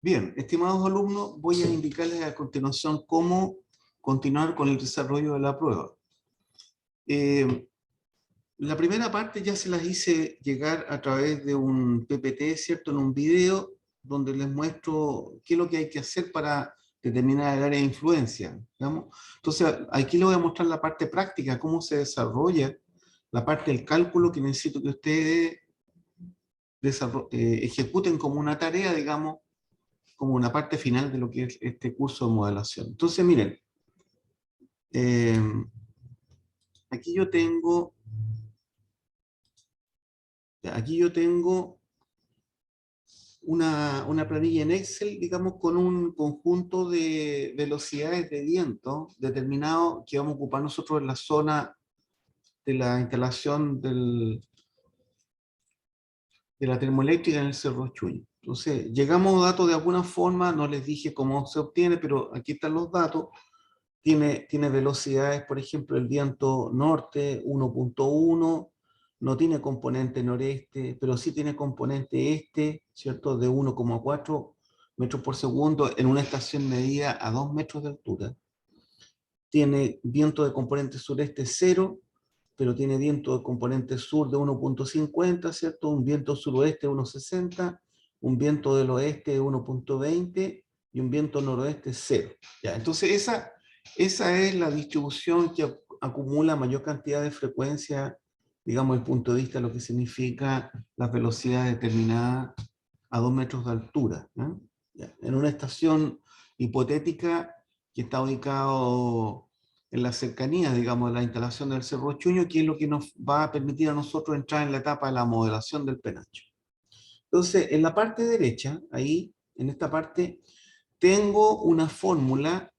Bien, estimados alumnos, voy a indicarles a continuación cómo continuar con el desarrollo de la prueba. Eh, la primera parte ya se las hice llegar a través de un PPT, ¿cierto? En un video donde les muestro qué es lo que hay que hacer para determinar el área de influencia, digamos. Entonces, aquí les voy a mostrar la parte práctica, cómo se desarrolla la parte del cálculo que necesito que ustedes ejecuten como una tarea, digamos, como una parte final de lo que es este curso de modelación. Entonces, miren, eh, aquí yo tengo una planilla en Excel, digamos, con un conjunto de velocidades de viento determinado que vamos a ocupar nosotros en la zona de la instalación de la termoeléctrica en el Cerro Chuy. Entonces, llegamos a datos de alguna forma, no les dije cómo se obtiene, pero aquí están los datos. Tiene velocidades, por ejemplo, el viento norte 1.1, no tiene componente noreste, pero sí tiene componente este, ¿cierto? De 1,4 metros por segundo en una estación medida a 2 metros de altura. Tiene viento de componente sureste 0, pero tiene viento de componente sur de 1.50, ¿cierto? Un viento suroeste de 1.60, un viento del oeste de 1.20 y un viento noroeste 0. ¿Ya? Entonces esa es la distribución que acumula mayor cantidad de frecuencia, digamos, desde el punto de vista de lo que significa las velocidades determinadas a 2 metros de altura, ¿no? ¿Ya? En una estación hipotética que está ubicado en la cercanía, digamos, de la instalación del Cerro Chuño, que es lo que nos va a permitir a nosotros entrar en la etapa de la modelación del penacho. Entonces, en la parte derecha, ahí, en esta parte, tengo una fórmula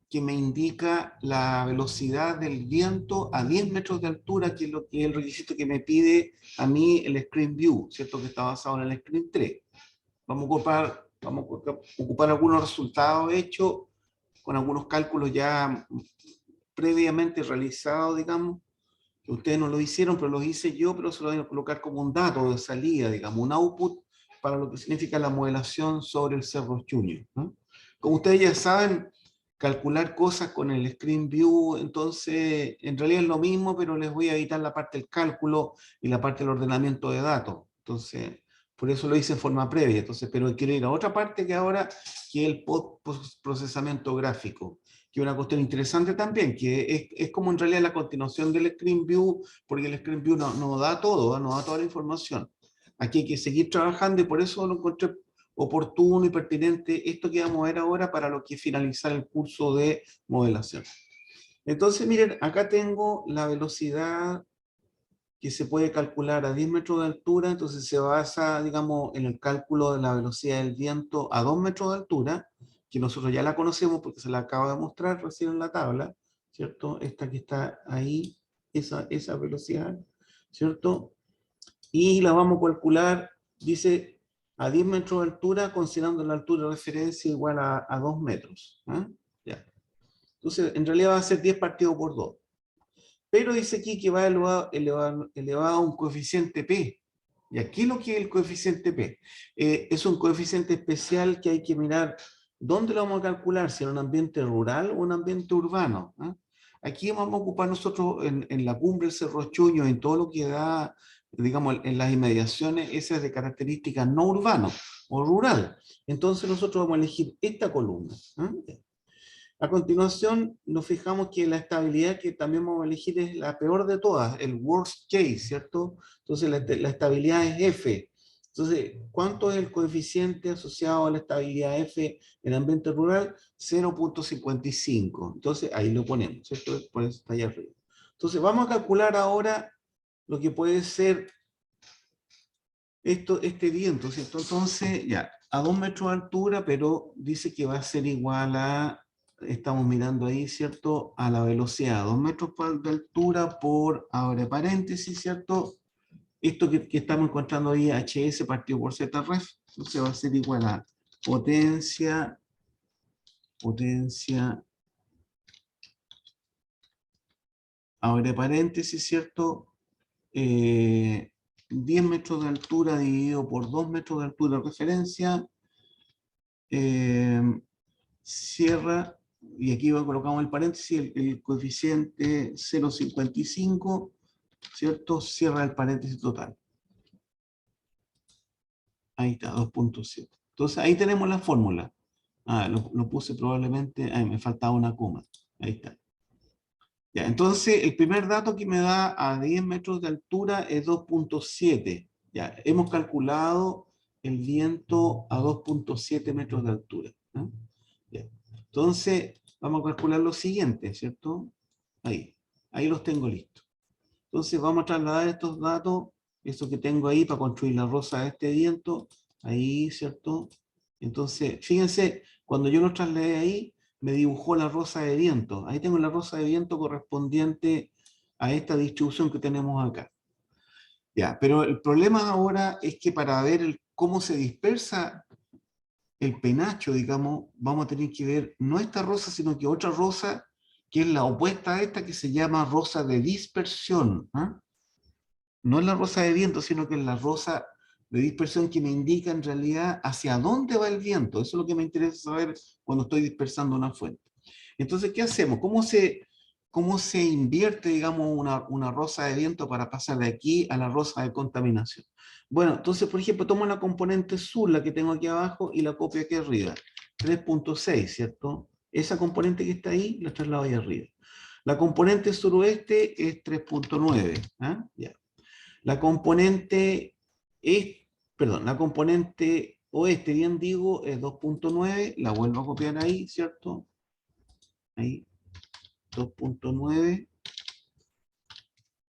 que me indica la velocidad del viento a 10 metros de altura, que es lo que es el requisito que me pide a mí el Screen View, ¿cierto? Que está basado en el Screen 3. Vamos a ocupar algunos resultados hechos con algunos cálculos ya previamente realizados, digamos, que ustedes no lo hicieron, pero los hice yo, pero se lo voy a colocar como un dato de salida, digamos, un output para lo que significa la modelación sobre el Cerro Chuño, ¿no? Como ustedes ya saben, calcular cosas con el Screen View, entonces, en realidad es lo mismo, pero les voy a evitar la parte del cálculo y la parte del ordenamiento de datos. Entonces, por eso lo hice en forma previa. Entonces, pero quiero ir a otra parte que ahora, que es el procesamiento gráfico, que es una cuestión interesante también, que es como en realidad la continuación del Screen View, porque el Screen View no da todo, no da toda la información. Aquí hay que seguir trabajando y por eso lo encontré oportuno y pertinente esto que vamos a ver ahora para lo que es finalizar el curso de modelación. Entonces, miren, acá tengo la velocidad que se puede calcular a 10 metros de altura, entonces se basa, digamos, en el cálculo de la velocidad del viento a 2 metros de altura, que nosotros ya la conocemos porque se la acabo de mostrar recién en la tabla, ¿cierto? Esta que está ahí, esa velocidad, ¿cierto? Y la vamos a calcular, dice, a 10 metros de altura, considerando la altura de referencia igual a 2 metros. ¿Eh? Ya. Entonces, en realidad va a ser 10 partido por 2. Pero dice aquí que va elevado a un coeficiente P. Y aquí lo que es el coeficiente P. Es un coeficiente especial que hay que mirar dónde lo vamos a calcular, si en un ambiente rural o un ambiente urbano. ¿Eh? Aquí vamos a ocupar nosotros en la cumbre del Cerro Chuño, en todo lo que da, digamos, en las inmediaciones, esas de características no urbano o rural. Entonces nosotros vamos a elegir esta columna. ¿Eh? A continuación, nos fijamos que la estabilidad que también vamos a elegir es la peor de todas, el worst case, ¿cierto? Entonces, la estabilidad es F. Entonces, ¿cuánto es el coeficiente asociado a la estabilidad F en ambiente rural? 0.55. Entonces, ahí lo ponemos, ¿cierto? Por eso está allá arriba. Entonces, vamos a calcular ahora lo que puede ser este viento, ¿cierto? Entonces, ya, a 2 metros de altura, pero dice que va a ser igual a, estamos mirando ahí, ¿cierto? A la velocidad, 2 metros de altura por, abre paréntesis, ¿cierto? Esto que estamos encontrando ahí, HS partido por ZREF, entonces va a ser igual a potencia, abre paréntesis, ¿cierto? 10 metros de altura dividido por 2 metros de altura de referencia, cierra, y aquí colocamos el paréntesis, el coeficiente 0,55, ¿cierto? Cierra el paréntesis total. Ahí está, 2.7. Entonces ahí tenemos la fórmula. Lo puse probablemente, me faltaba una coma. Ahí está. Ya, entonces el primer dato que me da a 10 metros de altura es 2.7. Ya, hemos calculado el viento a 2.7 metros de altura, ¿no? Ya. Entonces vamos a calcular lo siguiente, ¿cierto? Ahí los tengo listos. Entonces vamos a trasladar estos datos, eso que tengo ahí para construir la rosa de este viento, ahí, ¿cierto? Entonces, fíjense, cuando yo lo trasladé ahí, me dibujó la rosa de viento. Ahí tengo la rosa de viento correspondiente a esta distribución que tenemos acá. Ya, pero el problema ahora es que para ver cómo se dispersa el penacho, digamos, vamos a tener que ver no esta rosa, sino que otra rosa, que es la opuesta a esta, que se llama rosa de dispersión. No es la rosa de viento, sino que es la rosa de dispersión que me indica en realidad hacia dónde va el viento. Eso es lo que me interesa saber cuando estoy dispersando una fuente. Entonces, ¿qué hacemos? ¿Cómo se invierte, digamos, una rosa de viento para pasar de aquí a la rosa de contaminación? Bueno, entonces, por ejemplo, tomo la componente sur, la que tengo aquí abajo, y la copio aquí arriba. 3.6, ¿cierto? Esa componente que está ahí, la traslado ahí arriba. La componente suroeste es 3.9. Ya. La componente la componente oeste, bien digo, es 2.9, la vuelvo a copiar ahí, ¿cierto? Ahí, 2.9,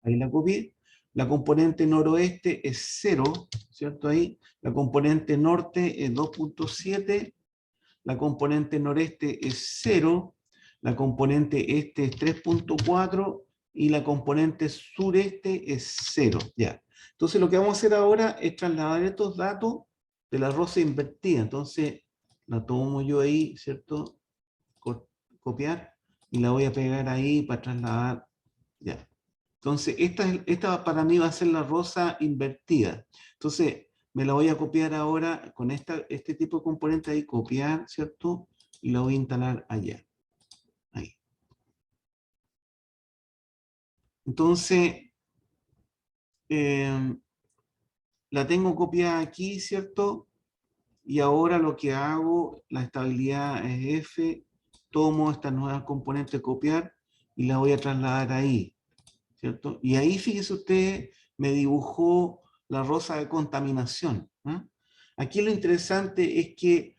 ahí la copié. La componente noroeste es 0, ¿cierto? Ahí. La componente norte es 2.7, la componente noreste es 0, la componente este es 3.4 y la componente sureste es 0. Ya. Entonces lo que vamos a hacer ahora es trasladar estos datos de la rosa invertida. Entonces la tomo yo ahí, ¿cierto? Copiar y la voy a pegar ahí para trasladar. Ya. Entonces esta para mí va a ser la rosa invertida. Entonces me la voy a copiar ahora con este tipo de componente ahí, copiar, ¿cierto? Y la voy a instalar allá. Ahí. Entonces, la tengo copiada aquí, ¿cierto? Y ahora lo que hago, la estabilidad es F, tomo esta nueva componente copiar y la voy a trasladar ahí, ¿cierto? Y ahí, fíjese usted, me dibujó la rosa de contaminación. Aquí lo interesante es que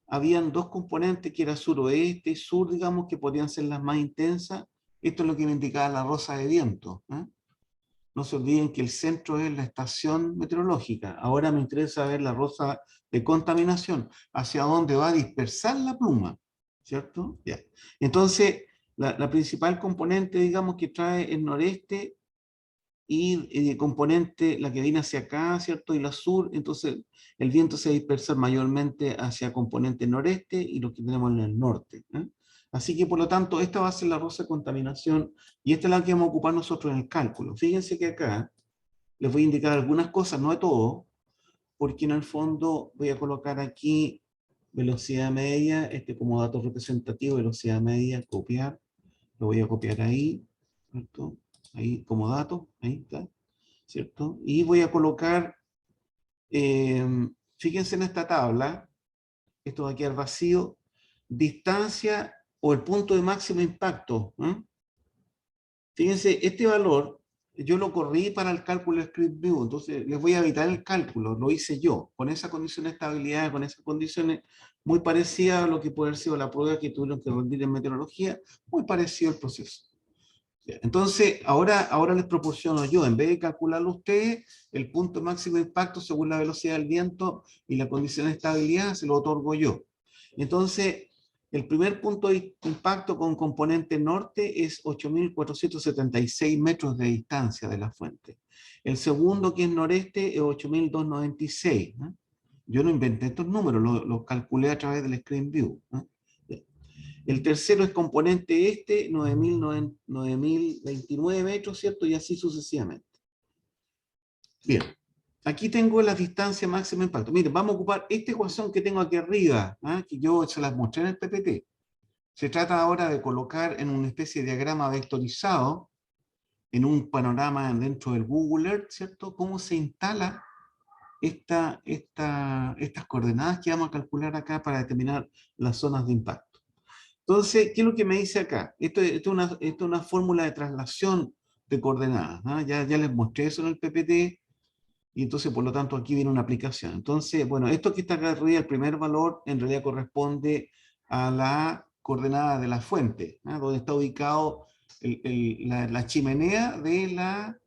habían dos componentes que era suroeste y sur, digamos, que podrían ser las más intensas. Esto es lo que me indicaba la rosa de viento. No se olviden que el centro es la estación meteorológica. Ahora me interesa ver la rosa de contaminación, hacia dónde va a dispersar la pluma, ¿cierto? Ya. Entonces, la principal componente, digamos, que trae el noreste y componente, la que viene hacia acá, ¿cierto? Y la sur, entonces el viento se dispersa mayormente hacia componente noreste y lo que tenemos en el norte. Así que por lo tanto, esta va a ser la rosa de contaminación y esta es la que vamos a ocupar nosotros en el cálculo. Fíjense que acá les voy a indicar algunas cosas, no de todo, porque en el fondo voy a colocar aquí velocidad media, como dato representativo, velocidad media, copiar, lo voy a copiar ahí, ¿cierto? Ahí como dato, ahí está, ¿cierto? Y voy a colocar, fíjense en esta tabla, esto va a quedar vacío, distancia o el punto de máximo impacto. Fíjense, este valor, yo lo corrí para el cálculo de Script View, entonces les voy a evitar el cálculo, lo hice yo, con esa condición de estabilidad, con esas condiciones muy parecidas a lo que puede haber sido la prueba que tuvieron que rendir en meteorología, muy parecido al proceso. Entonces, ahora les proporciono yo, en vez de calcularlo ustedes, el punto máximo de impacto según la velocidad del viento y la condición de estabilidad, se lo otorgo yo. Entonces, el primer punto de impacto con componente norte es 8.476 metros de distancia de la fuente. El segundo, que es noreste, es 8.296. Yo no inventé estos números, los calculé a través del Screen View. El tercero es componente este, 9.029 metros, ¿cierto? Y así sucesivamente. Bien. aquí tengo la distancia máxima de impacto. Miren, vamos a ocupar esta ecuación que tengo aquí arriba, ¿ah? Que yo se las mostré en el PPT. Se trata ahora de colocar en una especie de diagrama vectorizado, en un panorama dentro del Google Earth, ¿cierto? Cómo se instala estas coordenadas que vamos a calcular acá para determinar las zonas de impacto. Entonces, ¿qué es lo que me dice acá? Esto es una fórmula de traslación de coordenadas, ¿ah? Ya les mostré eso en el PPT, y entonces, por lo tanto, aquí viene una aplicación. Entonces, bueno, esto que está acá arriba, el primer valor, en realidad corresponde a la coordenada de la fuente, ¿ah? Donde está ubicado la chimenea de la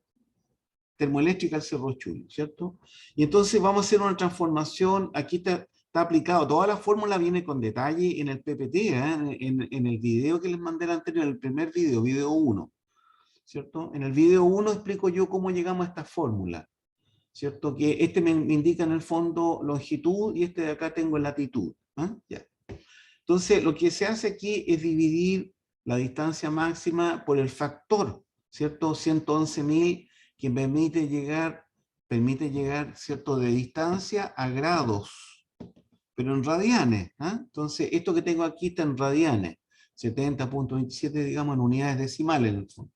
termoeléctrica del Cerro Chuy, ¿cierto? Y entonces vamos a hacer una transformación, aquí está aplicado, toda la fórmula viene con detalle en el PPT, ¿eh? En el video que les mandé el anterior, el primer video, video 1, ¿cierto? En el video 1 explico yo cómo llegamos a esta fórmula, ¿cierto? Que este me indica en el fondo longitud y este de acá tengo latitud, ¿eh? Ya. Entonces, lo que se hace aquí es dividir la distancia máxima por el factor, ¿cierto? 111.000, que permite llegar, ¿cierto? De distancia a grados, pero en radianes, ¿eh? Entonces, esto que tengo aquí está en radianes, 70.27, digamos, en unidades decimales, en el fondo.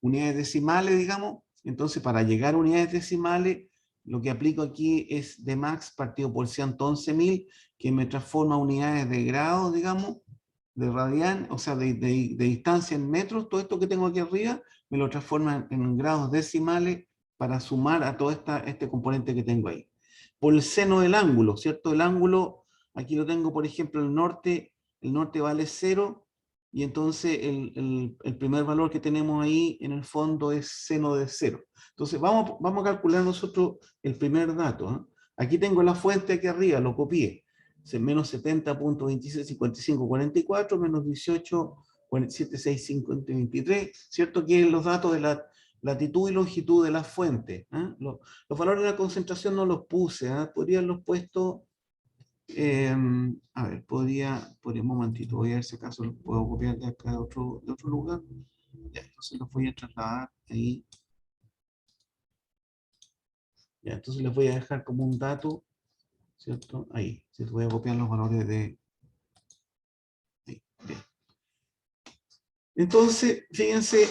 Unidades decimales, digamos, entonces para llegar a unidades decimales, lo que aplico aquí es de max partido por 111.000, que me transforma unidades de grados, digamos, de radian, o sea, de distancia en metros. Todo esto que tengo aquí arriba me lo transforma en grados decimales para sumar a todo este componente que tengo ahí. Por el seno del ángulo, ¿cierto? El ángulo, aquí lo tengo, por ejemplo, el norte vale 0, y entonces el primer valor que tenemos ahí en el fondo es seno de 0. Entonces vamos a calcular nosotros el primer dato, ¿eh? Aquí tengo la fuente aquí arriba, lo copié. Menos 70.265544 menos 18.476523, ¿cierto? Que los datos de la latitud y longitud de la fuente, ¿eh? Los valores de la concentración no los puse, ¿eh? Podría haberlos puesto, a ver, un momentito, voy a ver si acaso los puedo copiar de acá de otro lugar. Ya, entonces los voy a trasladar ahí. Ya, entonces les voy a dejar como un dato, ¿cierto? Ahí, ¿cierto? Voy a copiar los valores de... Ahí, bien. Entonces, fíjense,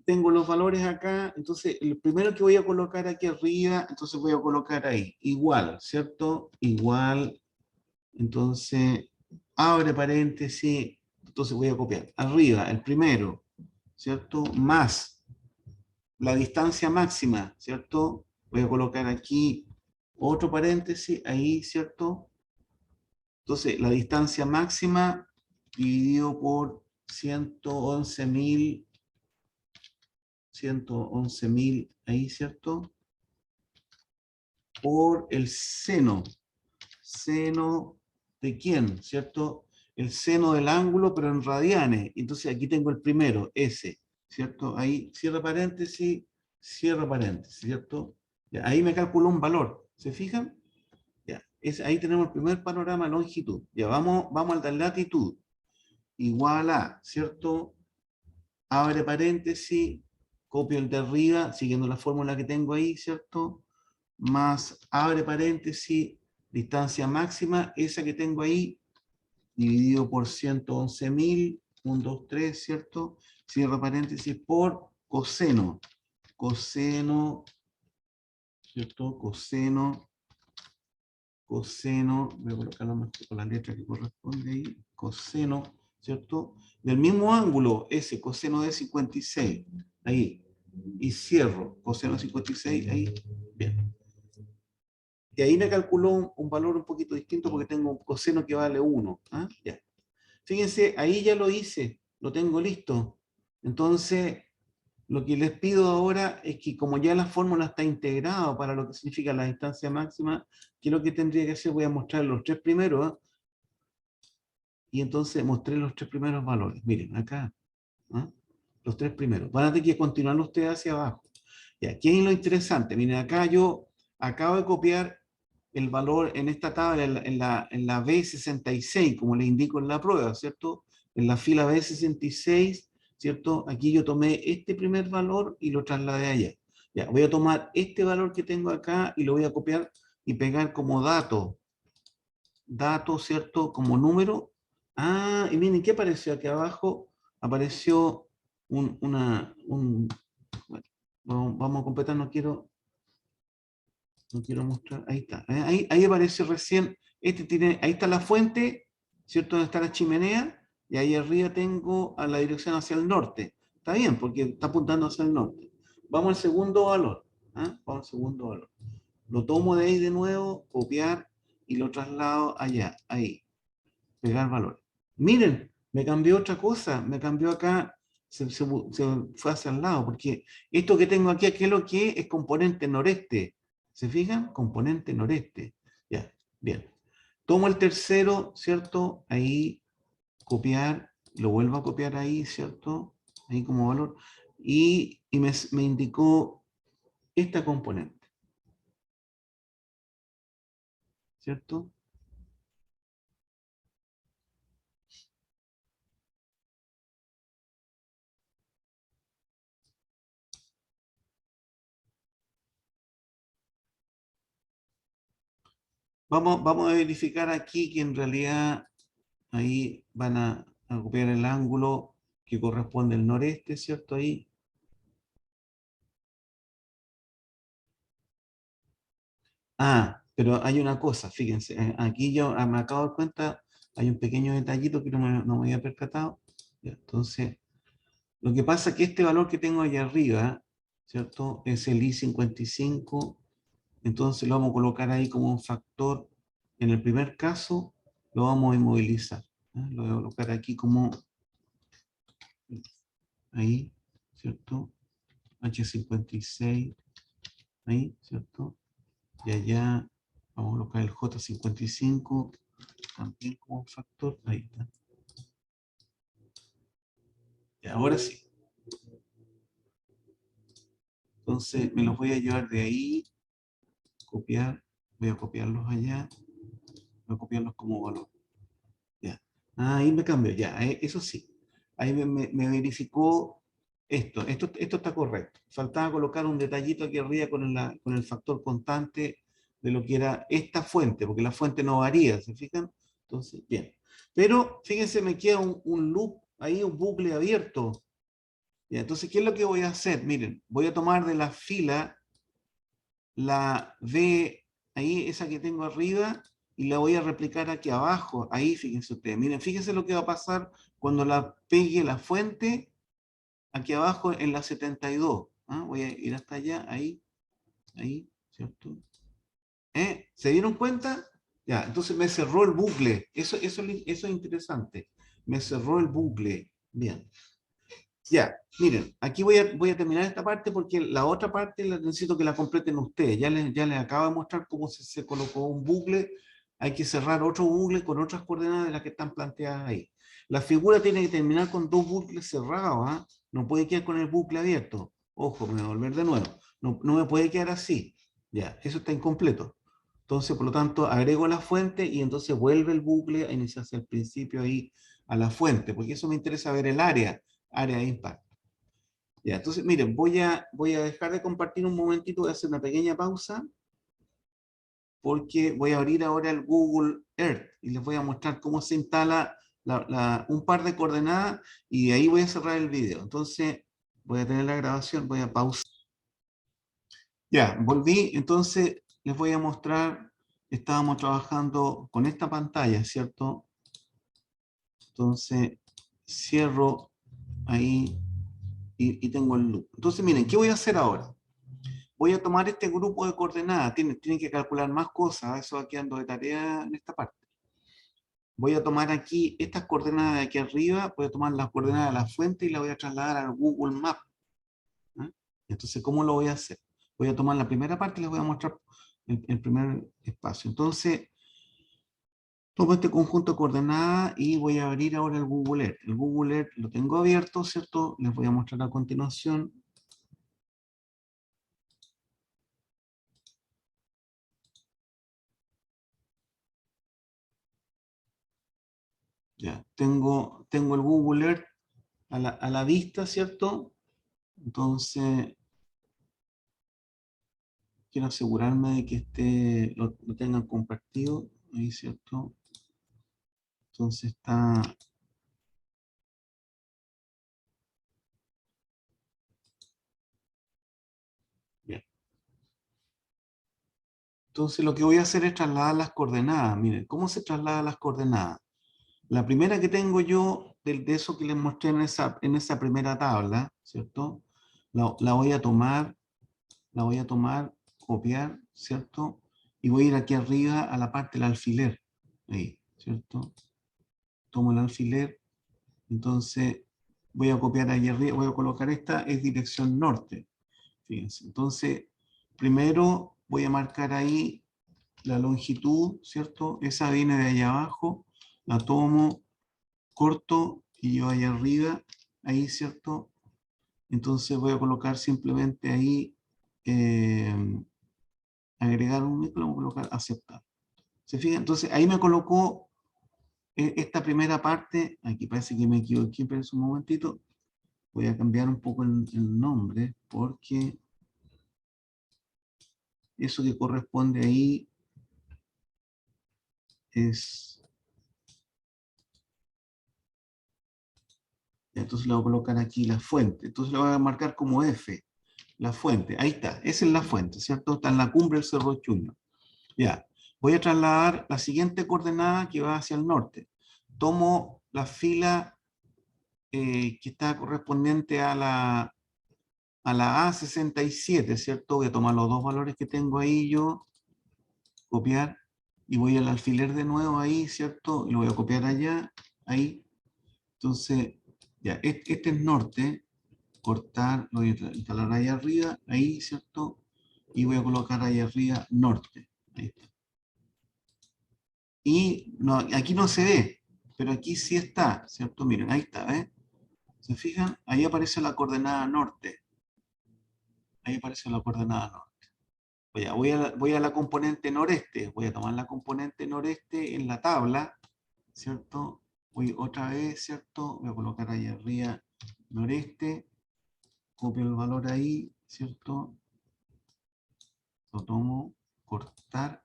tengo los valores acá, entonces el primero que voy a colocar aquí arriba, entonces voy a colocar ahí, igual, ¿cierto? Igual, entonces, abre paréntesis, entonces voy a copiar. Arriba, el primero, ¿cierto? Más la distancia máxima, ¿cierto? Voy a colocar aquí otro paréntesis, ahí, ¿cierto? Entonces, la distancia máxima dividido por 111.000 ahí, ¿cierto? Por el seno. ¿Seno de quién? ¿Cierto? El seno del ángulo, pero en radianes. Entonces aquí tengo el primero, S, ¿cierto? Ahí cierra paréntesis, ¿cierto? Ya, ahí me calculó un valor. ¿Se fijan? Ya, ahí tenemos el primer panorama, longitud. Ya, vamos al de latitud. Igual a, ¿cierto? Abre paréntesis, copio el de arriba, siguiendo la fórmula que tengo ahí, ¿cierto? Más, abre paréntesis, distancia máxima, esa que tengo ahí, dividido por 111.000, 1, 2, 3, ¿cierto? Cierro paréntesis por coseno. Coseno, ¿cierto? Coseno, voy a colocarlo mejor con la letra que corresponde ahí, coseno, ¿cierto? Del mismo ángulo, ese coseno de 56, ahí, y cierro, coseno de 56, ahí, bien. Y ahí me calculó un valor un poquito distinto porque tengo un coseno que vale 1, ¿ah? Ya. Fíjense, ahí ya lo hice, lo tengo listo. Entonces, lo que les pido ahora es que como ya la fórmula está integrada para lo que significa la distancia máxima, ¿qué es lo que tendría que hacer? Voy a mostrar los tres primeros, ¿eh? Y entonces mostré los tres primeros valores. Miren, acá, ¿eh? Los tres primeros. Van a tener que continuar ustedes hacia abajo. Y aquí hay lo interesante. Miren, acá yo acabo de copiar el valor en esta tabla, en la B66, como les indico en la prueba, ¿cierto? En la fila B66 ¿cierto? Aquí yo tomé este primer valor y lo trasladé allá. Ya, voy a tomar este valor que tengo acá y lo voy a copiar y pegar como dato, ¿cierto? Como número. Ah, y miren, ¿qué apareció aquí abajo? Apareció bueno, vamos a completar, no quiero mostrar, ahí está. Ahí aparece recién, ahí está la fuente, ¿cierto? Donde está la chimenea, y ahí arriba tengo a la dirección hacia el norte. Está bien, porque está apuntando hacia el norte. Vamos al segundo valor. ¿Ah? Vamos al segundo valor. Lo tomo de ahí de nuevo, copiar, y lo traslado allá, ahí. Pegar valor. Miren, me cambió otra cosa, me cambió acá, se fue hacia el lado, porque esto que tengo aquí, ¿qué es lo que es? Es componente noreste. ¿Se fijan? Componente noreste. Ya, bien. Tomo el tercero, ¿cierto? Ahí, copiar, lo vuelvo a copiar ahí, ¿cierto? Ahí como valor. Y me indicó esta componente, ¿cierto? Vamos a verificar aquí que en realidad ahí van a copiar el ángulo que corresponde al noreste, ¿cierto? Ahí. Ah, pero hay una cosa, fíjense, aquí yo me acabo de dar cuenta, hay un pequeño detallito que no me había percatado. Ya, entonces, lo que pasa es que este valor que tengo ahí arriba, ¿cierto? Es el I55, entonces lo vamos a colocar ahí como un factor. En el primer caso, lo vamos a inmovilizar. ¿Eh? Lo voy a colocar aquí como ahí, ¿cierto? H56, ahí, ¿cierto? Y allá vamos a colocar el J55, también como factor, ahí está. Y ahora sí. Entonces me los voy a llevar de ahí, copiar, voy a copiarlos allá, voy a copiarlos como valor. Ya. Ah, ahí me cambió, ya, eso sí. Ahí me verificó esto está correcto. Faltaba colocar un detallito aquí arriba con el factor constante de lo que era esta fuente, porque la fuente no varía, ¿se fijan? Entonces, bien. Pero fíjense, me queda un loop ahí, un bucle abierto. Ya, entonces, ¿qué es lo que voy a hacer? Miren, voy a tomar de la fila la B, ahí esa que tengo arriba, y la voy a replicar aquí abajo. Ahí, fíjense ustedes. Miren, fíjense lo que va a pasar cuando la pegue la fuente aquí abajo en la 72. ¿Ah? Voy a ir hasta allá, ahí, ¿cierto? ¿Se dieron cuenta? Ya, entonces me cerró el bucle. Eso es interesante. Me cerró el bucle. Bien. Ya, miren, aquí voy a terminar esta parte porque la otra parte necesito que la completen ustedes. Ya les acabo de mostrar cómo se colocó un bucle. Hay que cerrar otro bucle con otras coordenadas de las que están planteadas ahí. La figura tiene que terminar con dos bucles cerrados, ¿ah? No puede quedar con el bucle abierto. Ojo, me voy a volver de nuevo. No me puede quedar así. Ya, eso está incompleto. Entonces, por lo tanto, agrego la fuente y entonces vuelve el bucle a iniciarse al principio ahí a la fuente, porque eso me interesa ver el área de impacto. Ya, entonces, miren, voy a dejar de compartir un momentito, voy a hacer una pequeña pausa, porque voy a abrir ahora el Google Earth y les voy a mostrar cómo se instala un par de coordenadas y de ahí voy a cerrar el video. Entonces, voy a tener la grabación, voy a pausar. Ya, volví, entonces les voy a mostrar, estábamos trabajando con esta pantalla, ¿cierto? Entonces, cierro ahí y tengo el loop. Entonces, miren, ¿qué voy a hacer ahora? Voy a tomar este grupo de coordenadas, tienen que calcular más cosas, eso va quedando de tarea en esta parte. Voy a tomar aquí estas coordenadas de aquí arriba, voy a tomar las coordenadas de la fuente y las voy a trasladar al Google Map. ¿Eh? Entonces, ¿cómo lo voy a hacer? Voy a tomar la primera parte y les voy a mostrar el primer espacio. Entonces, tomo este conjunto de coordenadas y voy a abrir ahora el Google Earth. El Google Earth lo tengo abierto, ¿cierto? Les voy a mostrar a continuación. Ya, tengo el Google Earth a la vista, ¿cierto? Entonces, quiero asegurarme de que lo tengan compartido, ahí, ¿cierto? Entonces está... Bien. Entonces lo que voy a hacer es trasladar las coordenadas. Miren, ¿cómo se trasladan las coordenadas? La primera que tengo yo, de eso que les mostré en esa primera tabla, ¿cierto? La voy a tomar, copiar, ¿cierto? Y voy a ir aquí arriba a la parte del alfiler, ahí, ¿cierto? Tomo el alfiler, entonces voy a copiar ahí arriba, voy a colocar esta, es dirección norte, fíjense. Entonces, primero voy a marcar ahí la longitud, ¿cierto? Esa viene de ahí abajo, la tomo, corto y yo ahí arriba, ahí, ¿cierto? Entonces voy a colocar simplemente ahí, agregar un micro, voy a colocar aceptar. ¿Se fijan? Entonces ahí me colocó esta primera parte, aquí parece que me equivoqué, pero es un momentito, voy a cambiar un poco el nombre, porque eso que corresponde ahí es... Entonces le voy a colocar aquí la fuente, entonces le voy a marcar como F, la fuente, ahí está, esa es la fuente, ¿cierto? Está en la cumbre del Cerro Chuño. Ya, voy a trasladar la siguiente coordenada que va hacia el norte. Tomo la fila que está correspondiente a la A67, ¿cierto? Voy a tomar los dos valores que tengo ahí yo, copiar, y voy al alfiler de nuevo ahí, ¿cierto? Y lo voy a copiar allá, ahí. Entonces, ya, este es norte, cortar, lo voy a instalar ahí arriba, ahí, ¿cierto? Y voy a colocar ahí arriba norte, ahí está. Y no, aquí no se ve, pero aquí sí está, ¿cierto? Miren, ahí está, ¿eh? ¿Se fijan? Ahí aparece la coordenada norte. Ahí aparece la coordenada norte. Voy a la componente noreste. Voy a tomar la componente noreste en la tabla, ¿cierto? Voy otra vez, ¿cierto? Voy a colocar ahí arriba noreste. Copio el valor ahí, ¿cierto? Lo tomo, cortar,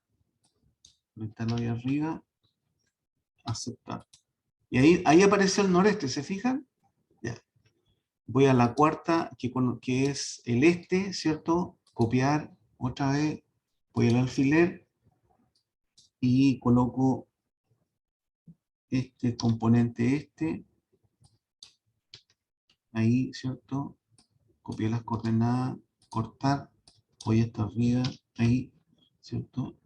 lo instalo ahí arriba, aceptar. Y ahí aparece el noreste, ¿se fijan? Ya. Voy a la cuarta, que es el este, ¿cierto? Copiar otra vez, voy al alfiler y coloco este componente ahí, ¿cierto? Copié las coordenadas, cortar, voy hasta arriba, ahí, ¿cierto?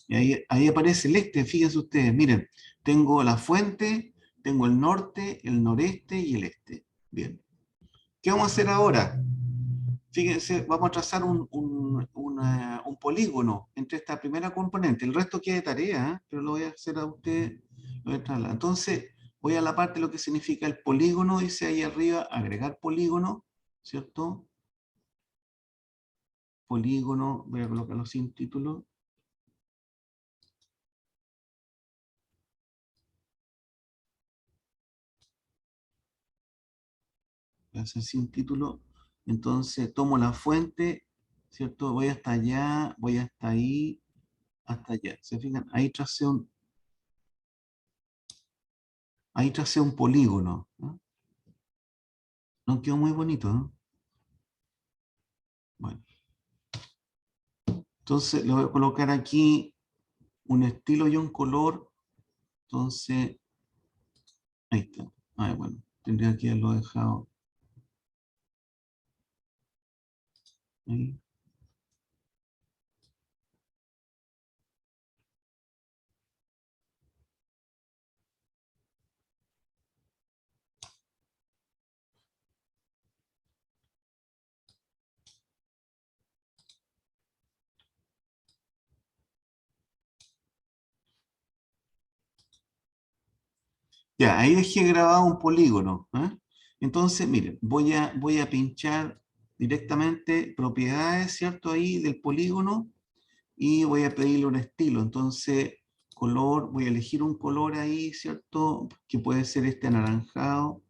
Y ahí aparece el este, fíjense ustedes, miren, tengo la fuente, tengo el norte, el noreste y el este. Bien. ¿Qué vamos a hacer ahora? Fíjense, vamos a trazar un polígono entre esta primera componente. El resto queda de tarea, ¿eh? Pero lo voy a hacer a usted. Lo voy a trasladar. Entonces, voy a la parte de lo que significa el polígono, dice ahí arriba, agregar polígono, ¿cierto? Polígono, voy a colocarlo sin título. Voy a hacer sin título. Entonces, tomo la fuente, ¿cierto? Voy hasta allá, voy hasta ahí, hasta allá. ¿Se fijan? Ahí tracé un polígono, ¿no? No quedó muy bonito, ¿no? Bueno, entonces le voy a colocar aquí un estilo y un color. Entonces, ahí está. Ah, bueno, tendría que haberlo dejado ahí. Ya, ahí dejé grabado un polígono, ¿eh? Entonces, miren, voy a pinchar directamente propiedades, ¿cierto? Ahí del polígono y voy a pedirle un estilo. Entonces, color, voy a elegir un color ahí, ¿cierto? Que puede ser este anaranjado,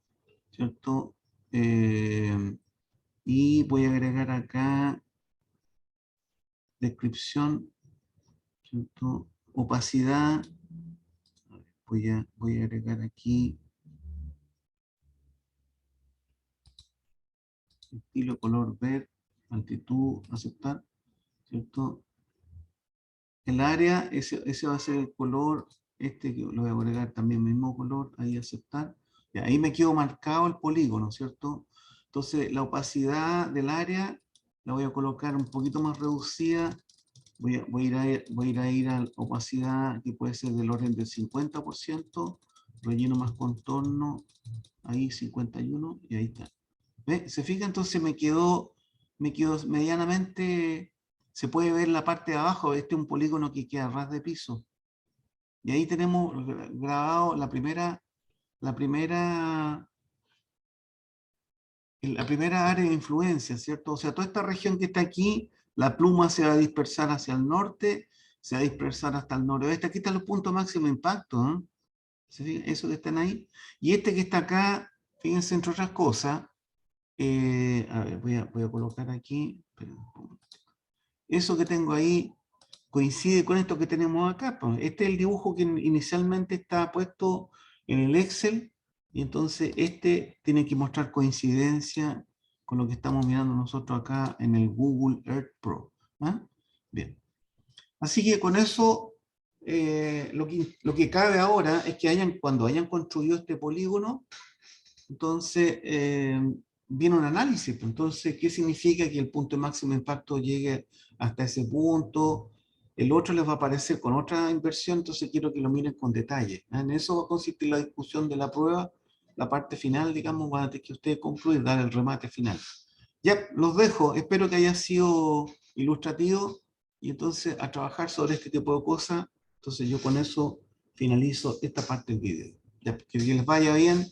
¿cierto? Y voy a agregar acá descripción, ¿cierto? Opacidad. Voy a agregar aquí estilo, color, ver, altitud, aceptar, ¿cierto? El área, ese va a ser el color, este que lo voy a agregar también mismo color, ahí aceptar. Y ahí me quedo marcado el polígono, ¿cierto? Entonces la opacidad del área la voy a colocar un poquito más reducida. Voy a ir a opacidad que puede ser del orden del 50%, relleno más contorno, ahí 51 y ahí está. ¿Ve? ¿Se fija? Entonces me quedó medianamente, se puede ver la parte de abajo, este es un polígono que queda a ras de piso. Y ahí tenemos grabado la primera, la primera área de influencia, ¿cierto? O sea, toda esta región que está aquí, la pluma se va a dispersar hacia el norte, se va a dispersar hasta el noroeste. Aquí están los puntos máximo impacto, ¿eh? ¿Se fijan? Eso que están ahí. Y este que está acá, fíjense entre otras cosas, a ver, voy a colocar aquí, eso que tengo ahí coincide con esto que tenemos acá, pues. Este es el dibujo que inicialmente está puesto en el Excel, y entonces este tiene que mostrar coincidencia con lo que estamos mirando nosotros acá en el Google Earth Pro. ¿Ah? Bien. Así que con eso, lo que cabe ahora es que cuando hayan construido este polígono, entonces viene un análisis. Entonces, ¿qué significa que el punto de máximo impacto llegue hasta ese punto? El otro les va a aparecer con otra inversión, entonces quiero que lo miren con detalle. En eso va a consistir la discusión de la prueba, la parte final, digamos, va a tener que ustedes concluir, dar el remate final. Ya, los dejo, espero que haya sido ilustrativo y entonces a trabajar sobre este tipo de cosas. Entonces yo con eso finalizo esta parte del video. Ya, que les vaya bien.